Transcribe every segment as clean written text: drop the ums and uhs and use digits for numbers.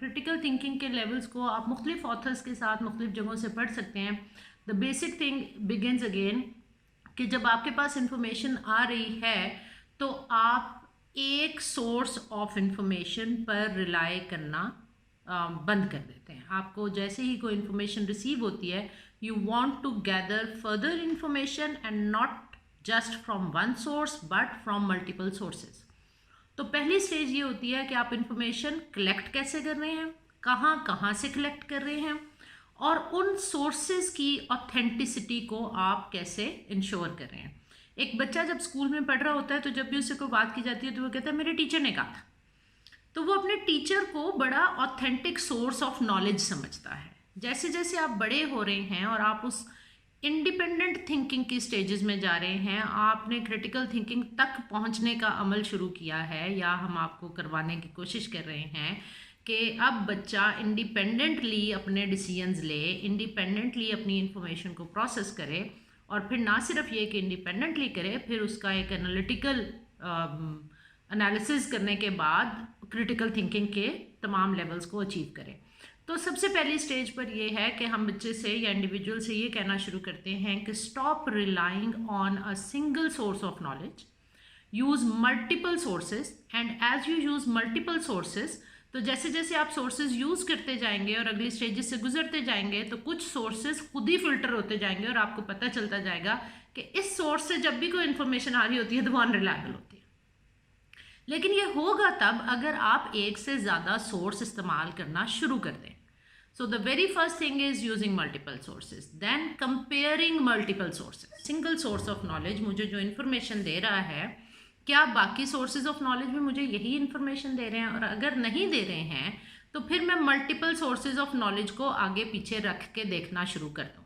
Critical thinking के levels को आप मुख्तलिफ ऑथर्स के साथ मुख्तलिफ जगहों से पढ़ सकते हैं। The basic thing begins again कि जब आपके पास इंफॉर्मेशन आ रही है तो आप एक सोर्स ऑफ इंफॉर्मेशन पर रिलाई करना बंद कर देते हैं। आपको जैसे ही कोई इन्फॉर्मेशन रिसीव होती है, you want to gather further information and not just from one source but from multiple sources. तो पहली स्टेज ये होती है कि आप इंफॉर्मेशन कलेक्ट कैसे कर रहे हैं, कहाँ कहाँ से कलेक्ट कर रहे हैं, और उन सोर्सेज की ऑथेंटिसिटी को आप कैसे इंश्योर कर रहे हैं। एक बच्चा जब स्कूल में पढ़ रहा होता है तो जब भी उससे कोई बात की जाती है तो वो कहता है मेरे टीचर ने कहा था, तो वो अपने टीचर को बड़ा ऑथेंटिक सोर्स ऑफ नॉलेज समझता है। जैसे जैसे आप बड़े हो रहे हैं और आप उस इंडिपेंडेंट थिंकिंग की स्टेजेस में जा रहे हैं, आपने क्रिटिकल थिंकिंग तक पहुंचने का अमल शुरू किया है या हम आपको करवाने की कोशिश कर रहे हैं कि अब बच्चा इंडिपेंडेंटली अपने डिसीजंस ले, इंडिपेंडेंटली अपनी इंफॉर्मेशन को प्रोसेस करे, और फिर ना सिर्फ ये कि इंडिपेंडेंटली करे, फिर उसका एक एनालिटिकल एनालिसिस करने के बाद क्रिटिकल थिंकिंग के तमाम लेवल्स को अचीव करें। तो सबसे पहली स्टेज पर यह है कि हम बच्चे से या इंडिविजुअल से ये कहना शुरू करते हैं कि stop relying on a single source of knowledge, use multiple sources, and as you use multiple sources, तो जैसे जैसे आप सोर्सेज यूज़ करते जाएंगे और अगली स्टेजेस से गुजरते जाएंगे तो कुछ सोर्सेज खुद ही फिल्टर होते जाएंगे और आपको पता चलता जाएगा कि इस सोर्स से जब भी कोई इन्फॉर्मेशन आ रही होती है तो वो अनरिलायबल होती है। लेकिन ये होगा तब अगर आप एक से ज़्यादा सोर्स इस्तेमाल करना शुरू कर दें। So the very first thing is using multiple sources, then comparing multiple sources. Single source of knowledge मुझे जो इन्फॉर्मेशन दे रहा है, क्या बाकी सोर्सेज ऑफ नॉलेज भी मुझे यही इन्फॉर्मेशन दे रहे हैं, और अगर नहीं दे रहे हैं तो फिर मैं मल्टीपल सोर्सेज ऑफ नॉलेज को आगे पीछे रख के देखना शुरू कर दूँ।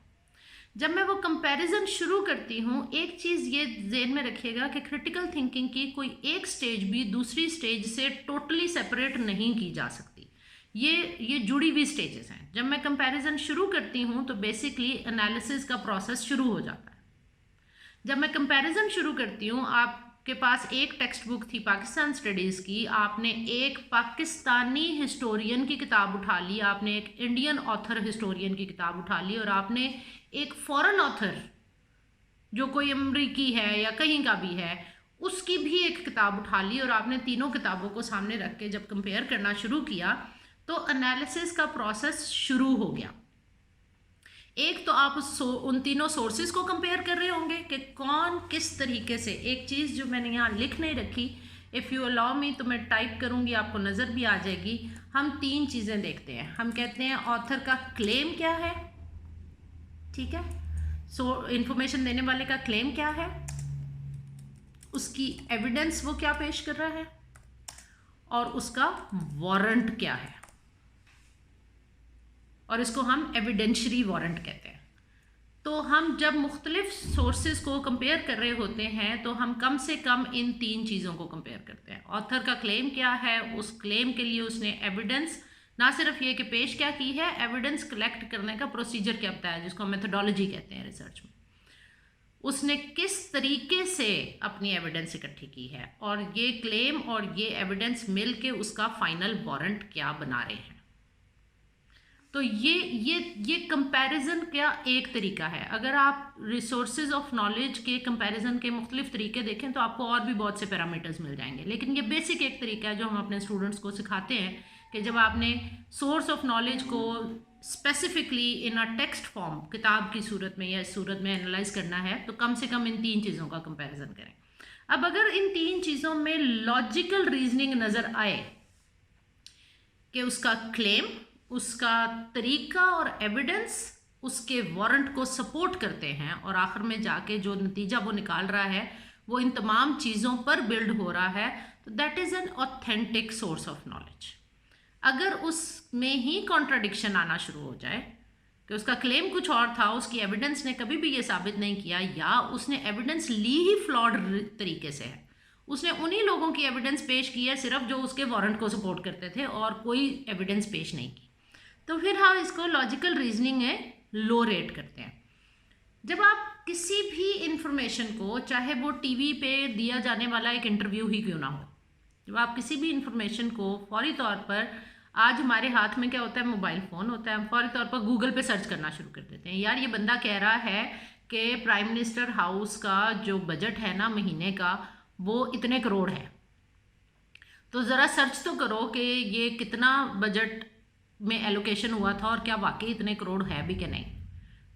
जब मैं वो कंपैरिजन शुरू करती हूँ, एक चीज़ ये ज़हन में रखिएगा कि क्रिटिकल थिंकिंग की कोई एक स्टेज भी दूसरी स्टेज से टोटली सेपरेट नहीं की जा सकती। ये जुड़ी हुई स्टेजेस हैं। जब मैं कंपैरिजन शुरू करती हूँ तो बेसिकली एनालिसिस का प्रोसेस शुरू हो जाता है। जब मैं कंपैरिजन शुरू करती हूँ, आपके पास एक टेक्स्ट बुक थी पाकिस्तान स्टडीज़ की, आपने एक पाकिस्तानी हिस्टोरियन की किताब उठा ली, आपने एक इंडियन ऑथर हिस्टोरियन की किताब उठा ली, और आपने एक फॉरेन ऑथर जो कोई अमरीकी है या कहीं का भी है उसकी भी एक किताब उठा ली, और आपने तीनों किताबों को सामने रख के जब कंपेयर करना शुरू किया तो एनालिसिस का प्रोसेस शुरू हो गया। एक तो आप उन तीनों सोर्सेज को कंपेयर कर रहे होंगे कि कौन किस तरीके से, एक चीज़ जो मैंने यहाँ लिख नहीं रखी, इफ़ यू अलाउ मी तो मैं टाइप करूँगी, आपको नज़र भी आ जाएगी। हम तीन चीज़ें देखते हैं। हम कहते हैं ऑथर का क्लेम क्या है, ठीक है, सो इन्फॉर्मेशन देने वाले का क्लेम क्या है, उसकी एविडेंस वो क्या पेश कर रहा है, और उसका वारंट क्या है, और इसको हम एविडेंशरी वारंट कहते हैं। तो हम जब मुख्तलिफ सोर्सेज को कंपेयर कर रहे होते हैं तो हम कम से कम इन तीन चीज़ों को कंपेयर करते हैं। ऑथर का क्लेम क्या है, उस क्लेम के लिए उसने एविडेंस ना सिर्फ ये कि पेश क्या की है, एविडेंस कलेक्ट करने का प्रोसीजर क्या बताया, जिसको मेथोडोलॉजी कहते हैं रिसर्च में, उसने किस तरीके से अपनी एविडेंस इकट्ठी की है, और ये क्लेम और ये एविडेंस मिल के उसका फाइनल वारंट क्या बना रहे हैं। तो ये कंपैरिजन का एक तरीका है। अगर आप रिसोर्सेज ऑफ नॉलेज के कंपैरिजन के मुख्तलिफ तरीके देखें तो आपको और भी बहुत से पैरामीटर्स मिल जाएंगे, लेकिन ये बेसिक एक तरीका है जो हम अपने स्टूडेंट्स को सिखाते हैं कि जब आपने सोर्स ऑफ नॉलेज को specifically in a text form, किताब की सूरत में या इस सूरत में एनालाइज करना है, तो कम से कम इन तीन चीज़ों का कंपैरिजन करें। अब अगर इन तीन चीज़ों में लॉजिकल रीजनिंग नज़र आए कि उसका क्लेम, उसका तरीका और एविडेंस उसके वारंट को सपोर्ट करते हैं, और आखिर में जाके जो नतीजा वो निकाल रहा है वो इन तमाम चीज़ों पर बिल्ड हो रहा है, तो that is an authentic source of knowledge. अगर उसमें ही कॉन्ट्राडिक्शन आना शुरू हो जाए कि उसका क्लेम कुछ और था, उसकी एविडेंस ने कभी भी ये साबित नहीं किया, या उसने एविडेंस ली ही फ्लॉड तरीके से है, उसने उन्हीं लोगों की एविडेंस पेश की है सिर्फ जो उसके वारंट को सपोर्ट करते थे और कोई एविडेंस पेश नहीं की, तो फिर हम इसको लॉजिकल रीजनिंग में लो रेट करते हैं। जब आप किसी भी इंफॉर्मेशन को, चाहे वो टीवी पे दिया जाने वाला एक इंटरव्यू ही क्यों ना हो, जब आप किसी भी इंफॉर्मेशन को फौरी तौर पर आज हमारे हाथ में क्या होता है, मोबाइल फ़ोन होता है, हम फौरी तौर पर गूगल पे सर्च करना शुरू कर देते हैं, यार ये बंदा कह रहा है कि प्राइम मिनिस्टर हाउस का जो बजट है ना महीने का वो इतने करोड़ है, तो ज़रा सर्च तो करो कि ये कितना बजट में एलोकेशन हुआ था और क्या वाकई इतने करोड़ है भी कि नहीं।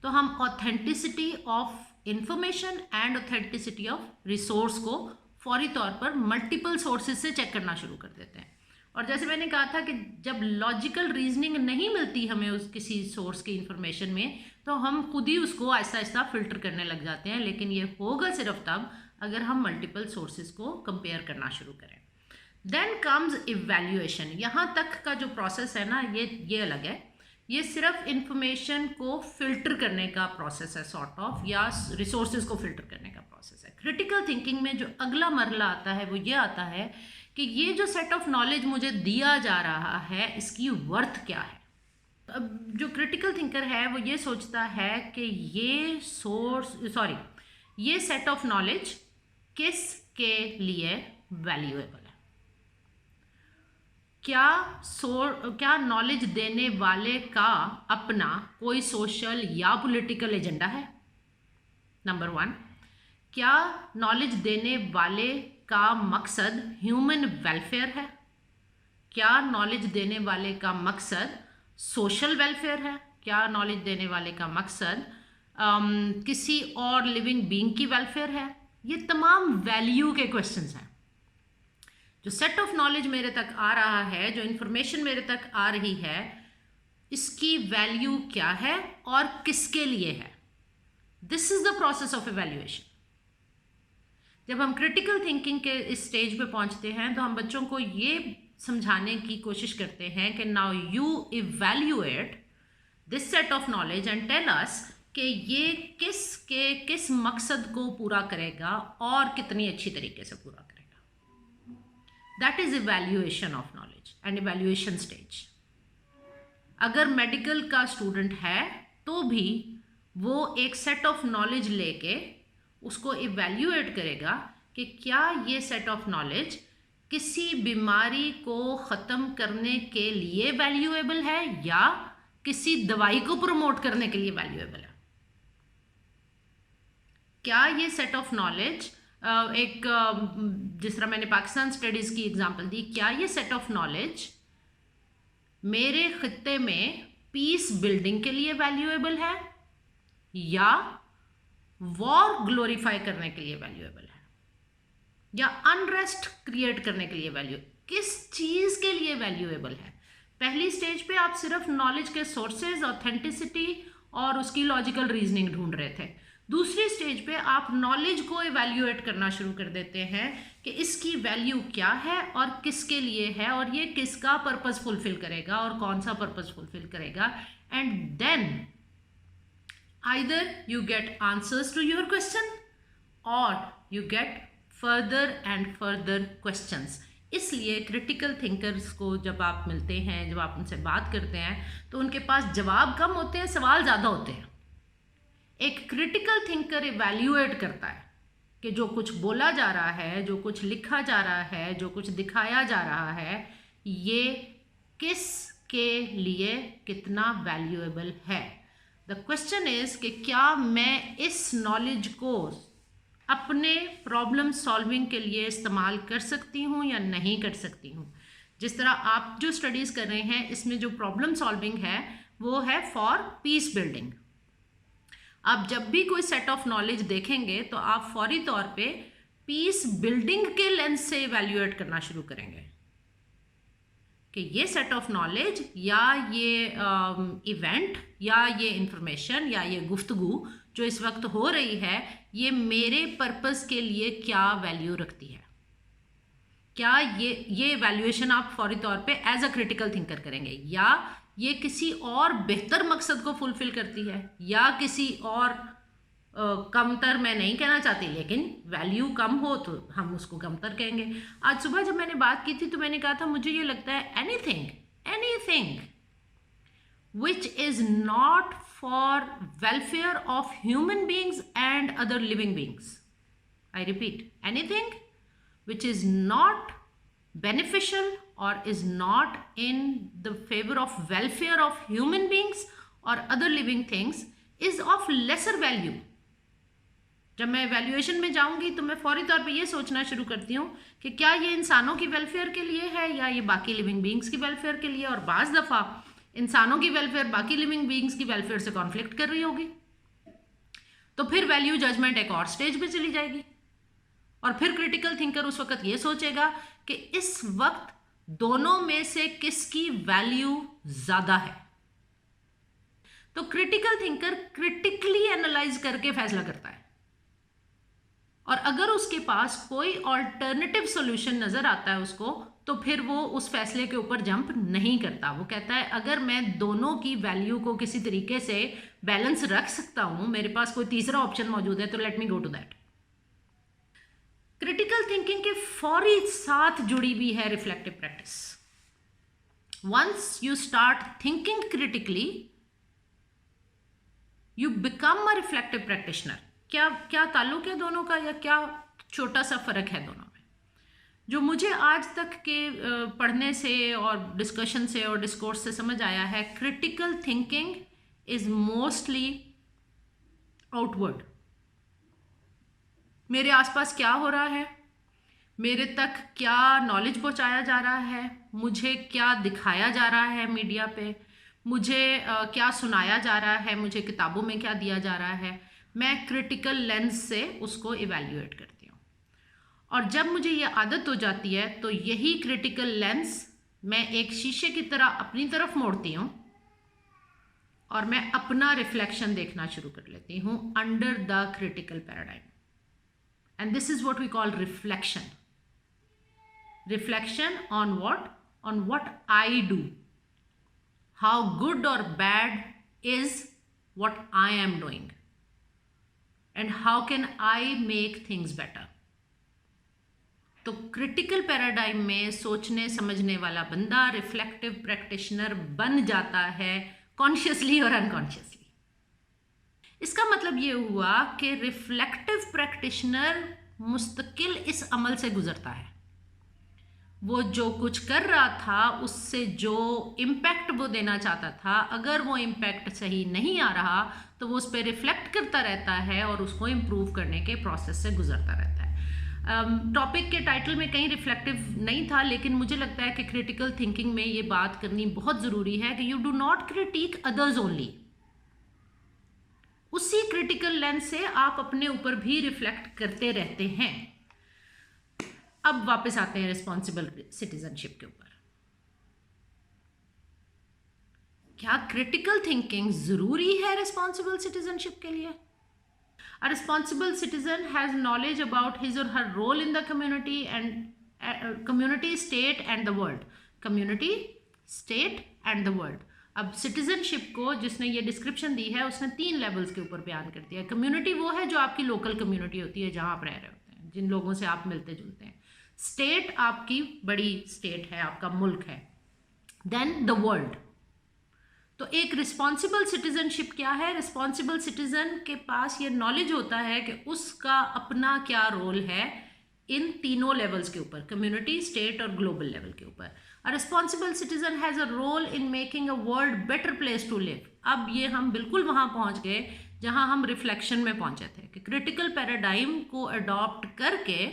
तो हम authenticity of information and authenticity of resource को फौरी तौर पर मल्टीपल सोर्सेज से चेक करना शुरू कर देते हैं। और जैसे मैंने कहा था कि जब लॉजिकल रीजनिंग नहीं मिलती हमें उस किसी सोर्स की इंफॉर्मेशन में, तो हम खुद ही उसको आहिस्ता आहिस्ता फिल्टर करने लग जाते हैं, लेकिन ये होगा सिर्फ तब अगर हम मल्टीपल सोर्सेज को कंपेयर करना शुरू करें। Then comes evaluation. यहाँ तक का जो प्रोसेस है ना ये अलग है, ये सिर्फ इंफॉर्मेशन को फिल्टर करने का प्रोसेस है सॉर्ट ऑफ, या रिसोर्सेज को फिल्टर करने का प्रोसेस है। क्रिटिकल थिंकिंग में जो अगला मरला आता है वो ये आता है कि ये जो सेट ऑफ नॉलेज मुझे दिया जा रहा है इसकी वर्थ क्या है। अब जो क्रिटिकल थिंकर है वो ये सोचता है कि ये सेट ऑफ नॉलेज किस के लिए वैल्यूएबल है। क्या नॉलेज देने वाले का अपना कोई सोशल या पॉलिटिकल एजेंडा है, नंबर 1। क्या नॉलेज देने वाले का मकसद ह्यूमन वेलफेयर है, क्या नॉलेज देने वाले का मकसद सोशल वेलफेयर है, क्या नॉलेज देने वाले का मकसद किसी और लिविंग बीइंग की वेलफेयर है। ये तमाम वैल्यू के क्वेश्चंस हैं। जो सेट ऑफ नॉलेज मेरे तक आ रहा है, जो इंफॉर्मेशन मेरे तक आ रही है, इसकी वैल्यू क्या है और किसके लिए है। This is the process of evaluation. जब हम क्रिटिकल थिंकिंग के इस स्टेज पे पहुंचते हैं तो हम बच्चों को ये समझाने की कोशिश करते हैं कि now you evaluate this set of knowledge and tell us कि ये किस मकसद को पूरा करेगा और कितनी अच्छी तरीके से पूरा करेगा। That is evaluation of knowledge and evaluation stage. अगर मेडिकल का स्टूडेंट है तो भी वो एक सेट ऑफ नॉलेज लेके उसको इवैल्यूएट करेगा कि क्या ये सेट ऑफ नॉलेज किसी बीमारी को ख़त्म करने के लिए वैल्यूएबल है या किसी दवाई को प्रमोट करने के लिए वैल्यूएबल है। क्या ये सेट ऑफ नॉलेज जिस तरह मैंने पाकिस्तान स्टडीज़ की एग्जांपल दी, क्या ये सेट ऑफ नॉलेज मेरे खित्ते में पीस बिल्डिंग के लिए वैल्यूएबल है या वॉर ग्लोरीफाई करने के लिए वैल्यूएबल है या अनरेस्ट क्रिएट करने के लिए किस चीज़ के लिए वैल्यूएबल है। पहली स्टेज पे आप सिर्फ नॉलेज के सोर्सेज, ऑथेंटिसिटी और उसकी लॉजिकल रीजनिंग ढूंढ रहे थे। दूसरी स्टेज पे आप नॉलेज को इवैल्यूएट करना शुरू कर देते हैं कि इसकी वैल्यू क्या है और किसके लिए है और ये किसका पर्पस फुलफिल करेगा और कौन सा पर्पस फुलफिल करेगा। And then either you get answers to your question or you get further and further questions। इसलिए क्रिटिकल थिंकर्स को जब आप मिलते हैं, जब आप उनसे बात करते हैं तो उनके पास जवाब कम होते हैं, सवाल ज़्यादा होते हैं। एक क्रिटिकल थिंकर इवैल्यूएट करता है कि जो कुछ बोला जा रहा है, जो कुछ लिखा जा रहा है, जो कुछ दिखाया जा रहा है, ये किस के लिए कितना वैल्यूएबल है। द क्वेश्चन इज कि क्या मैं इस नॉलेज को अपने प्रॉब्लम सॉल्विंग के लिए इस्तेमाल कर सकती हूँ या नहीं कर सकती हूँ। जिस तरह आप जो स्टडीज़ कर रहे हैं इसमें जो प्रॉब्लम सॉल्विंग है वो है फॉर पीस बिल्डिंग। आप जब भी कोई सेट ऑफ नॉलेज देखेंगे तो आप फौरी तौर पे पीस बिल्डिंग के लेंस से इवैल्यूएट करना शुरू करेंगे कि ये सेट ऑफ नॉलेज या ये इवेंट या ये इंफॉर्मेशन या ये गुफ्तगू जो इस वक्त हो रही है ये मेरे पर्पस के लिए क्या वैल्यू रखती है। क्या ये वैल्यूएशन आप फौरी तौर पे एज अ क्रिटिकल थिंकर करेंगे या ये किसी और बेहतर मकसद को फुलफिल करती है या किसी और कमतर मैं नहीं कहना चाहती लेकिन वैल्यू कम हो तो हम उसको कमतर कहेंगे। आज सुबह जब मैंने बात की थी तो मैंने कहा था मुझे ये लगता है anything which is not for welfare of human beings and other living beings. I repeat, anything which is not beneficial और is not in the favour of welfare of human beings और other living things is of lesser value. जब मैं evaluation में जाऊंगी तो मैं फौरी तौर पे ये सोचना शुरू करती हूँ कि क्या ये इंसानों की वेलफेयर के लिए है या ये बाकी लिविंग बींग्स की वेलफेयर के लिए, और बाज़ दफ़ा इंसानों की वेलफेयर बाकी लिविंग बींग्स की वेलफेयर से कॉन्फ्लिक्ट कर रही होगी। तो फिर वैल्यू जजमेंट एक और स्टेज पे चली जाएगी और फिर क्रिटिकल थिंकर उस वक्त ये सोचेगा कि इस वक्त दोनों में से किसकी वैल्यू ज़्यादा है। तो क्रिटिकल थिंकर क्रिटिकली एनालाइज करके फैसला करता है, और अगर उसके पास कोई ऑल्टरनेटिव सॉल्यूशन नजर आता है उसको, तो फिर वो उस फैसले के ऊपर जंप नहीं करता। वो कहता है अगर मैं दोनों की वैल्यू को किसी तरीके से बैलेंस रख सकता हूं, मेरे पास कोई तीसरा ऑप्शन मौजूद है, तो let me go to that. Critical thinking के फौरी साथ जुड़ी भी है reflective practice. Once you start thinking critically, you become a reflective practitioner. क्या ताल्लुक है दोनों का, या क्या छोटा सा फर्क है दोनों में? जो मुझे आज तक के पढ़ने से और डिस्कशन से और डिस्कोर्स से समझ आया है, critical thinking is mostly outward. मेरे आसपास क्या हो रहा है, मेरे तक क्या नॉलेज पहुंचाया जा रहा है, मुझे क्या दिखाया जा रहा है मीडिया पे, मुझे क्या सुनाया जा रहा है, मुझे किताबों में क्या दिया जा रहा है, मैं क्रिटिकल लेंस से उसको इवैल्यूएट करती हूँ। और जब मुझे ये आदत हो जाती है तो यही क्रिटिकल लेंस मैं एक शीशे की तरह अपनी तरफ मोड़ती हूँ और मैं अपना रिफ्लेक्शन देखना शुरू कर लेती हूँ under the critical paradigm. And this is what we call reflection. Reflection on what I do, how good और bad is what I am doing, and how can I make things better। तो critical paradigm में सोचने समझने वाला बंदा reflective practitioner बन जाता है, कॉन्शियसली और अनकॉन्शियसली। इसका मतलब ये हुआ कि रिफ्लेक्टिव प्रैक्टिशनर मुस्तकिल इस अमल से गुजरता है। वो जो कुछ कर रहा था उससे जो इम्पैक्ट वो देना चाहता था, अगर वो इम्पैक्ट सही नहीं आ रहा तो वो उस पर रिफ्लेक्ट करता रहता है और उसको इम्प्रूव करने के प्रोसेस से गुजरता रहता है। टॉपिक के टाइटल में कहीं रिफ्लेक्टिव नहीं था, लेकिन मुझे लगता है कि क्रिटिकल थिंकिंग में ये बात करनी बहुत ज़रूरी है कि you do not critic others only. उसी क्रिटिकल लेंस से आप अपने ऊपर भी रिफ्लेक्ट करते रहते हैं। अब वापस आते हैं रिस्पॉन्सिबल सिटीजनशिप के ऊपर। क्या क्रिटिकल थिंकिंग जरूरी है रिस्पॉन्सिबल सिटीजनशिप के लिए? A responsible citizen has knowledge about his और her role in the community and community, state and the world. Community, state and the world. अब सिटीजनशिप को जिसने ये डिस्क्रिप्शन दी है उसने 3 लेवल्स के ऊपर बयान कर दिया। कम्युनिटी वो है जो आपकी लोकल कम्युनिटी होती है, जहाँ आप रह रहे होते हैं, जिन लोगों से आप मिलते जुलते हैं। स्टेट आपकी बड़ी स्टेट है, आपका मुल्क है। Then the world. तो एक रिस्पॉन्सिबल सिटीजनशिप क्या है? रिस्पॉन्सिबल सिटीजन के पास ये नॉलेज होता है कि उसका अपना क्या रोल है इन तीनों लेवल्स के ऊपर, कम्युनिटी, स्टेट और ग्लोबल लेवल के ऊपर। A responsible citizen has a role in making a world better place to live. अब ये हम बिल्कुल वहाँ पहुँच गए जहाँ हम रिफ्लेक्शन में पहुँचे थे कि क्रिटिकल पैराडाइम को अडॉप्ट करके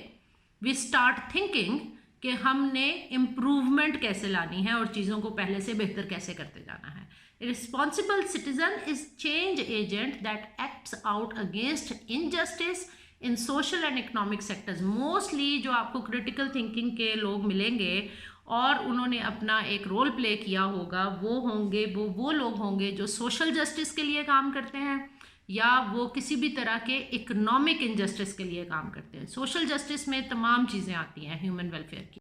वी स्टार्ट थिंकिंग कि हमने इम्प्रूवमेंट कैसे लानी है और चीज़ों को पहले से बेहतर कैसे करते जाना है। Responsible citizen is change agent that acts out against injustice in social and economic sectors. Mostly जो आपको क्रिटिकल थिंकिंग के लोग मिलेंगे और उन्होंने अपना एक रोल प्ले किया होगा, वो लोग होंगे जो सोशल जस्टिस के लिए काम करते हैं या वो किसी भी तरह के इकोनॉमिक इनजस्टिस के लिए काम करते हैं। सोशल जस्टिस में तमाम चीज़ें आती हैं ह्यूमन वेलफेयर की।